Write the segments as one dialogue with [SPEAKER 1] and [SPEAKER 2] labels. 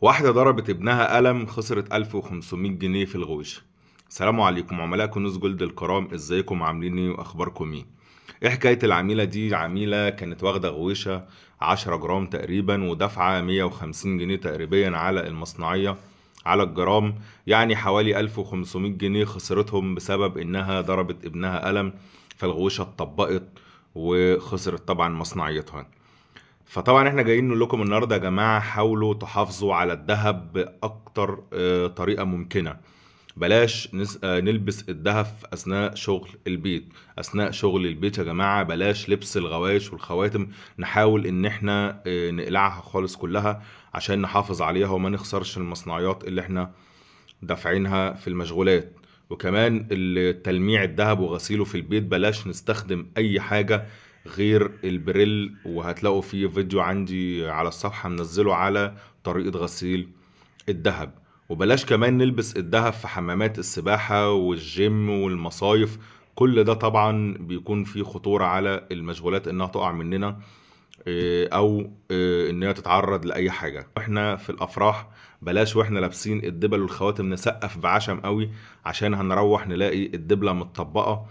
[SPEAKER 1] واحدة ضربت ابنها قلم خسرت 1500 جنيه في الغوش. السلام عليكم عملاء كنوز جولد الكرام، ازيكم عاملين ايه واخباركم ايه حكاية العميلة دي؟ عميلة كانت واخدة غويشة 10 جرام تقريبا ودافعة 150 جنيه تقريبا على المصنعية على الجرام، يعني حوالي 1500 جنيه خسرتهم بسبب انها ضربت ابنها قلم، فالغويشة اتطبقت وخسرت طبعا مصنعيتها. فطبعا احنا جايين نقول لكم النهارده يا جماعه حاولوا تحافظوا على الذهب باكتر طريقه ممكنه. بلاش نلبس الذهب اثناء شغل البيت. اثناء شغل البيت يا جماعه بلاش لبس الغوايش والخواتم، نحاول ان احنا نقلعها خالص كلها عشان نحافظ عليها وما نخسرش المصنعيات اللي احنا دافعينها في المشغولات. وكمان التلميع الذهب وغسيله في البيت بلاش نستخدم اي حاجة غير البريل، وهتلاقوا في فيديو عندي على الصفحة منزله على طريقة غسيل الذهب. وبلاش كمان نلبس الذهب في حمامات السباحة والجيم والمصايف، كل ده طبعا بيكون فيه خطورة على المشغولات انها تقع مننا او ان هي تتعرض لاي حاجه. واحنا في الافراح بلاش واحنا لابسين الدبل والخواتم نسقف بعشم قوي، عشان هنروح نلاقي الدبله متطبقه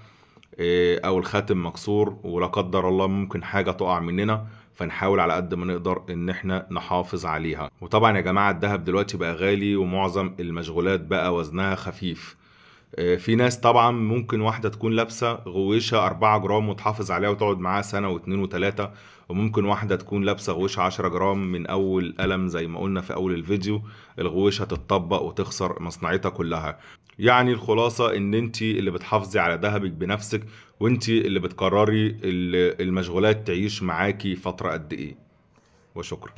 [SPEAKER 1] او الخاتم مكسور، ولا قدر الله ممكن حاجه تقع مننا. فنحاول على قد ما نقدر ان احنا نحافظ عليها. وطبعا يا جماعه الذهب دلوقتي بقى غالي ومعظم المشغولات بقى وزنها خفيف. في ناس طبعا ممكن واحدة تكون لابسة غويشة 4 جرام وتحافظ عليها وتقعد معاها سنة واتنين وتلاتة، وممكن واحدة تكون لابسة غويشة 10 جرام من أول قلم زي ما قلنا في أول الفيديو الغويشة تتطبق وتخسر مصنعيتها كلها. يعني الخلاصة إن انتي اللي بتحافظي على دهبك بنفسك، وانتي اللي بتقرري المشغولات تعيش معاكي فترة قد إيه. وشكرا.